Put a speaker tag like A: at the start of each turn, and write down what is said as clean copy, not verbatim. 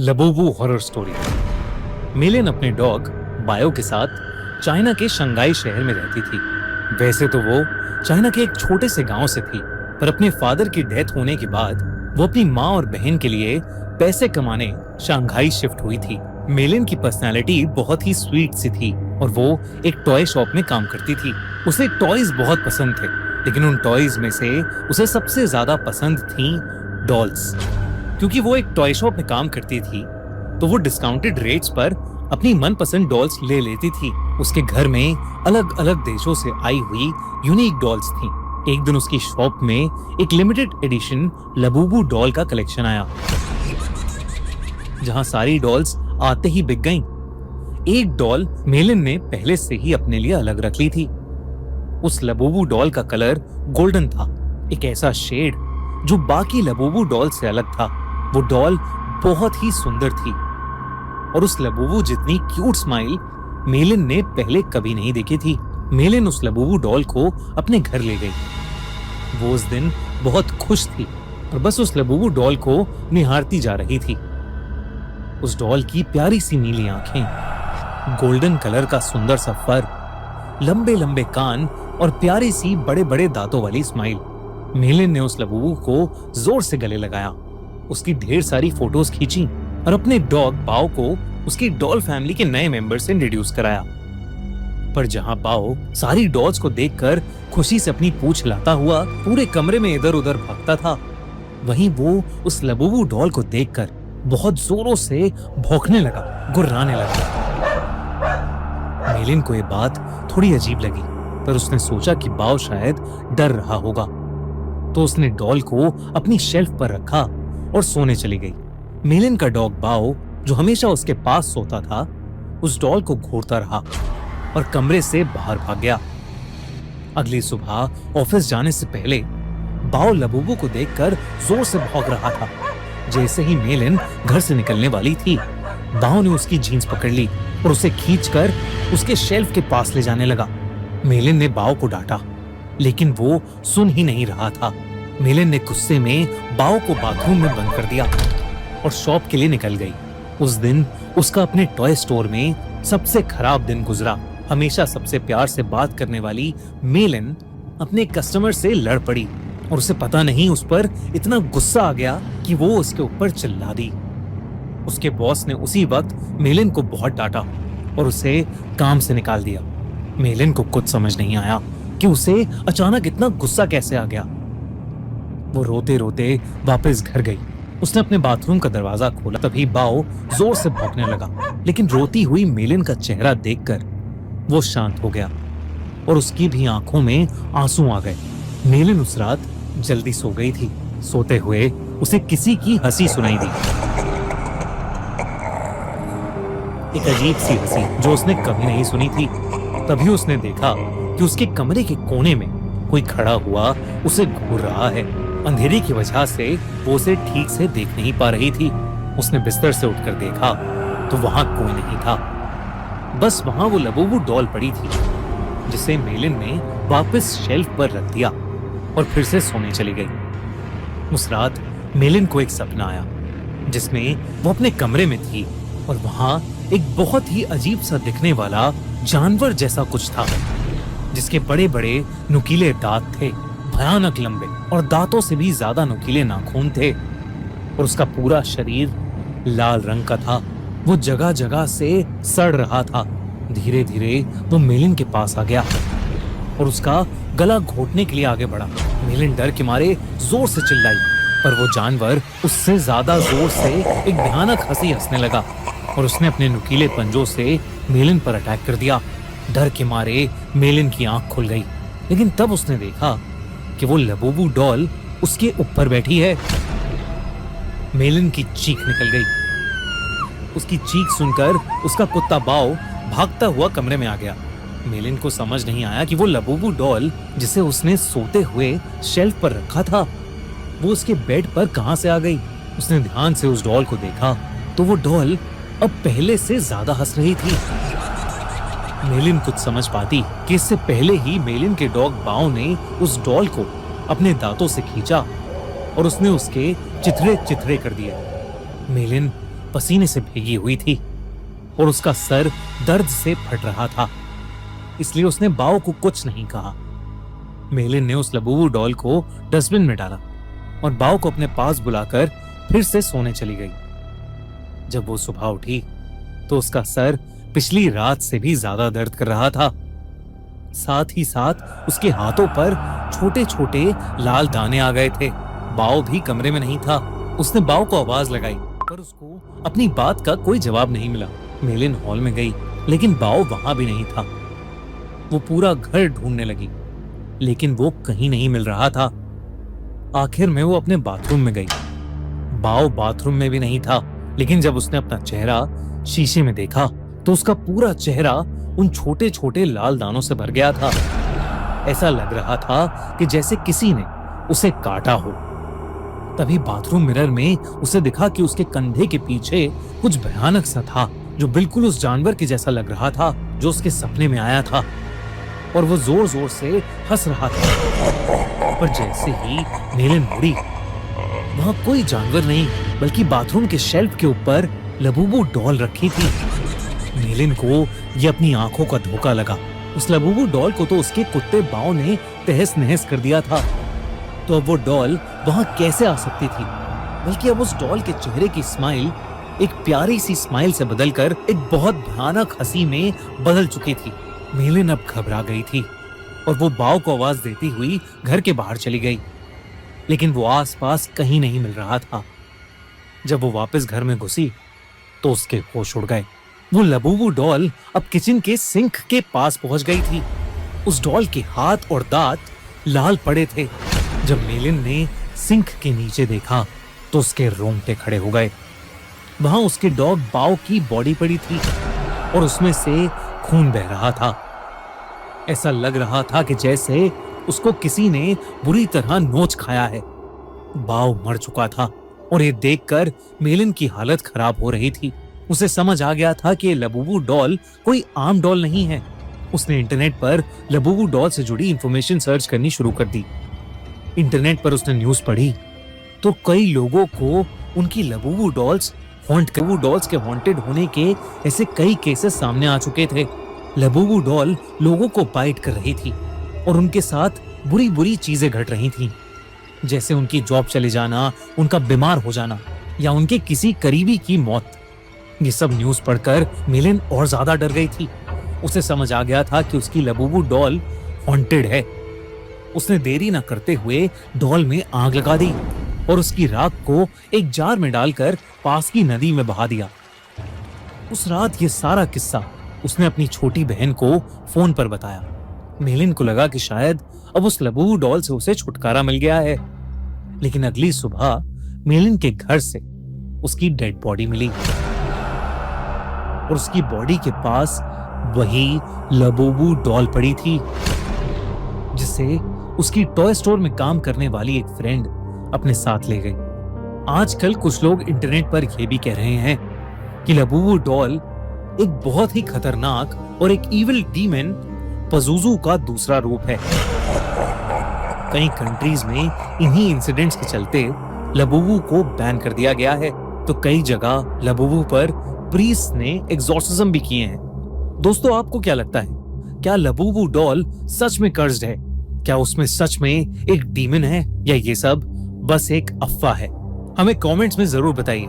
A: Labubu horror story. मिलिन अपने dog bio के साथ चाइना के शंघाई शहर में रहती थी। वैसे तो वो चाइना के एक छोटे से गांव से थी, पर अपने फादर की डेथ होने के बाद वो अपनी माँ और बहन के लिए पैसे कमाने शंघाई शिफ्ट हुई थी। मिलिन की पर्सनालिटी बहुत ही स्वीट सी थी और वो एक टॉय शॉप में काम करती थी। उसे टॉयज बहुत पसंद थे, लेकिन उन टॉयज में से उसे सबसे ज्यादा पसंद थी डॉल्स। क्योंकि वो एक टॉय शॉप में काम करती थी, तो वो डिस्काउंटेड रेट्स पर अपनी मनपसंद डॉल्स ले लेती थी। उसके घर में अलग अलग देशों से आई हुई यूनिक डॉल्स थी। एक दिन उसकी शॉप में एक लिमिटेड एडिशन लबूबू डॉल का कलेक्शन आया, जहां सारी डॉल्स आते ही बिक गईं। एक डॉल मेलिन ने पहले से ही अपने लिए अलग रख ली थी। उस लबूबू डॉल का कलर गोल्डन था, एक ऐसा शेड जो बाकी लबूबू डॉल से अलग था। वो डॉल बहुत ही सुंदर थी और उस लबूबू जितनी क्यूट स्माइल मेलिन ने पहले कभी नहीं देखी थी। मेलिन उस लबूबू डॉल को अपने घर ले गई। वो उस दिन बहुत खुश थी और बस उस लबूबू डॉल को निहारती जा रही थी। उस डॉल की प्यारी सी नीली आंखें, गोल्डन कलर का सुंदर सा फर, लंबे लंबे कान और प्यारी सी बड़े बड़े दांतों वाली स्माइल। मेलिन ने उस लबूबू को जोर से गले लगाया, उसकी ढेर सारी फोटोज खींची और अपने डॉग बाओ को उसकी डॉल फैमिली के नए मेंबर से इंट्रोड्यूस कराया। पर जहां बाओ सारी डॉल्स को देखकर खुशी से अपनी पूंछ हिलाता हुआ पूरे कमरे में इधर उधर भागता था, वहीं वो उस लबूबू डॉल को देखकर बहुत जोरों से भौंकने लगा, गुर्राने लगा। मेलिन को ये बात थोड़ी अजीब लगी, पर उसने सोचा कि बाओ शायद डर रहा होगा, तो उसने डॉल को अपनी शेल्फ पर रखा और सोने चली गई। मेलिन का डॉग बाओ, जो हमेशा उसके पास सोता था, उस डॉल को घूरता रहा और कमरे से बाहर भाग गया। अगली सुबह ऑफिस जाने से पहले बाओ लबूबू को देखकर जोर से भौंक रहा था। जैसे ही मेलिन घर से निकलने वाली थी, बाओ ने उसकी जीन्स पकड़ ली और उसे खींचकर उसके शेल्फ के पास ले जाने लगा। मेलिन ने बाओ को डांटा, लेकिन वो सुन ही नहीं रहा था। मेलिन ने गुस्से में बाओ को बाथरूम में बंद कर दिया और शॉप के लिए निकल गई। उस दिन उसका अपने टॉय स्टोर में सबसे खराब दिन गुजरा। हमेशा सबसे प्यार से बात करने वाली मेलिन अपने कस्टमर से लड़ पड़ी और उसे पता नहीं उस पर इतना गुस्सा आ गया कि वो उसके ऊपर चिल्ला दी। उसके बॉस ने उसी वक्त मेलिन को बहुत डांटा और उसे काम से निकाल दिया। मेलिन को कुछ समझ नहीं आया कि उसे अचानक इतना गुस्सा कैसे आ गया। वो रोते रोते वापस घर गई। उसने अपने बाथरूम का दरवाजा खोला, तभी बाओ जोर से भौंकने लगा, लेकिन रोती हुई मेलिन का चेहरा देखकर वो शांत हो गया और उसकी भी आंखों में आंसू आ गए। मेलिन उस रात जल्दी सो गई थी। सोते हुए उसे किसी की हंसी सुनाई दी, एक अजीब सी हंसी जो उसने कभी नहीं सुनी थी। तभी उसने देखा कि उसके कमरे के कोने में कोई खड़ा हुआ उसे घूर रहा है। अंधेरे की वजह से वो उसे ठीक से देख नहीं पा रही थी। उसने बिस्तर से उठकर देखा तो वहां कोई नहीं था, बस वहां वो लबूबू डॉल पड़ी थी, जिसे मेलिन ने वापस शेल्फ पर रख दिया और फिर से सोने चली गई। उस रात मेलिन को एक सपना आया जिसमें वो अपने कमरे में थी और वहां एक बहुत ही अजीब सा दिखने वाला जानवर जैसा कुछ था, जिसके बड़े बड़े नुकीले दांत थे, भयानक लंबे और दांतों से भी ज्यादा नुकीले नाखून थे और उसका पूरा शरीर लाल रंग का था। वो जगह जगह से सड़ रहा था। धीरे धीरे वो मेलिन के पास आ गया और उसका गला घोटने के लिए आगे बढ़ा। मेलिन डर के मारे जोर से चिल्लाई, पर वो जानवर उससे ज्यादा जोर से एक भयानक हंसी हंसने लगा और उसने अपने नुकीले पंजों से मेलिन पर अटैक कर दिया। डर के मारे मेलिन की आंख खुल गई, लेकिन तब उसने देखा कि वो लबूबू डॉल उसके ऊपर बैठी है। मेलिन की चीख निकल गई। उसकी चीख सुनकर उसका कुत्ता बाओ भागता हुआ कमरे में आ गया। मेलिन को समझ नहीं आया कि वो लबूबू डॉल, जिसे उसने सोते हुए शेल्फ पर रखा था, वो उसके बेड पर कहां से आ गई। उसने ध्यान से उस डॉल को देखा तो वो डॉल अब पहले से ज्यादा हंस रही थी। मेलिन कुछ समझ पाती कि इससे पहले ही मेलिन के डॉग बाओ ने उस डॉल को अपने दांतों से खींचा और उसने उसके चिथड़े चिथड़े कर दिए। मेलिन पसीने से भीगी हुई थी और उसका सर दर्द से फट रहा था, इसलिए उसने बाओ को कुछ नहीं कहा। मेलिन ने उस लबूबू डॉल को डस्टबिन में डाला और बाओ को अपने पास बुलाकर फिर से सोने चली गई। जब वो सुबह उठी तो उसका सर पिछली रात से भी ज्यादा दर्द कर रहा था। साथ ही साथ उसके हाथों पर छोटे छोटे लाल दाने आ गए थे। बाओ भी कमरे में नहीं था। उसने बाओ को आवाज लगाई पर उसको अपनी बात का कोई जवाब नहीं मिला। मेलिन हॉल में गई लेकिन बाओ वहां भी नहीं था। वो पूरा घर ढूंढने लगी लेकिन वो कहीं नहीं मिल रहा था। आखिर में वो अपने बाथरूम में गई। बाओ बाथरूम में भी नहीं था, लेकिन जब उसने अपना चेहरा शीशे में देखा तो उसका पूरा चेहरा उन छोटे छोटे लाल दानों से भर गया था। ऐसा लग रहा था कि जैसे किसी ने उसे काटा हो। तभी बाथरूम मिरर में उसे दिखा कि उसके कंधे के पीछे कुछ भयानक सा था जो बिल्कुल उस जानवर के जैसा लग रहा था जो उसके सपने में आया था, और वो जोर जोर से हंस रहा था। पर जैसे ही मेलिन मुड़ी, वहां कोई जानवर नहीं बल्कि बाथरूम के शेल्फ के ऊपर लबूबू डॉल रखी थी। मेलिन को ये अपनी आंखों का धोखा लगा। उस लबूबू डॉल को तो उसके कुत्ते बाओ ने तहस नहस कर दिया था, तो अब वो डॉल वहां कैसे आ सकती थी? बल्कि अब उस डॉल के चेहरे की स्माइल एक प्यारी सी स्माइल से बदलकर एक बहुत भयानक हंसी में बदल चुकी थी। मेलिन अब घबरा गई थी और वो बाओ को आवाज देती हुई घर के बाहर चली गई, लेकिन वो आसपास कहीं नहीं मिल रहा था। जब वो वापस घर में घुसी तो उसके होश उड़ गए। वो लबूबू डॉल अब किचन के सिंक के पास पहुंच गई थी। उस डॉल के हाथ और दांत लाल पड़े थे। जब मेलिन ने सिंक के नीचे देखा तो उसके रोंगटे खड़े हो गए। वहां उसके डॉग बाओ की बॉडी पड़ी थी और उसमें से खून बह रहा था। ऐसा लग रहा था कि जैसे उसको किसी ने बुरी तरह नोच खाया है। बाओ मर चुका था और ये देखकर मेलिन की हालत खराब हो रही थी। उसे समझ आ गया था कि ये लबूबू डॉल कोई आम डॉल नहीं है। उसने इंटरनेट पर लबूबू डॉल से जुड़ी इंफॉर्मेशन सर्च करनी शुरू कर दी। इंटरनेट पर उसने न्यूज़ पढ़ी तो कई लोगों को उनकी लबूबू डॉल्स के हॉन्टेड होने के ऐसे कई केसेस सामने आ चुके थे। लबूबू डॉल लोगों को बाइट कर रही थी और उनके साथ बुरी बुरी चीजें घट रही थीं, जैसे उनकी जॉब चले जाना, उनका बीमार हो जाना या उनके किसी करीबी की मौत। ये सब न्यूज़ पढ़कर मेलिन और ज्यादा डर गई थी। उसे समझ आ गया था कि उसकी लबूबू डॉल हॉन्टेड है। उसने देरी न करते हुए डॉल में आग लगा दी और उसकी राख को एक जार में डालकर पास की नदी में बहा दिया। उस रात ये सारा किस्सा उसने अपनी छोटी बहन को फोन पर बताया। मेलिन को लगा कि शायद अब उस लबूबू डॉल से उसे छुटकारा मिल गया है, लेकिन अगली सुबह मेलिन के घर से उसकी डेड बॉडी मिली और उसकी बॉडी के पास वही लबूबू डॉल पड़ी थी, जिसे उसकी टॉय स्टोर में काम करने वाली एक फ्रेंड अपने साथ ले गई। आजकल कुछ लोग इंटरनेट पर यह भी कह रहे हैं कि लबूबू डॉल एक बहुत ही खतरनाक और एक इविल डीमन पज़ुज़ू का दूसरा रूप है। कई कंट्रीज में इन्हीं इंसिडेंट्स के चलते लबूबू को बैन कर दिया गया है, तो कई जगह लबूबू पर प्रीस्ट ने एग्जॉर्सिज्म भी किए हैं। दोस्तों, आपको क्या लगता है? क्या लबूबू डॉल सच में कर्स्ड है? क्या उसमें सच में एक डीमन है या ये सब बस एक अफवाह है? हमें कमेंट्स में जरूर बताइए।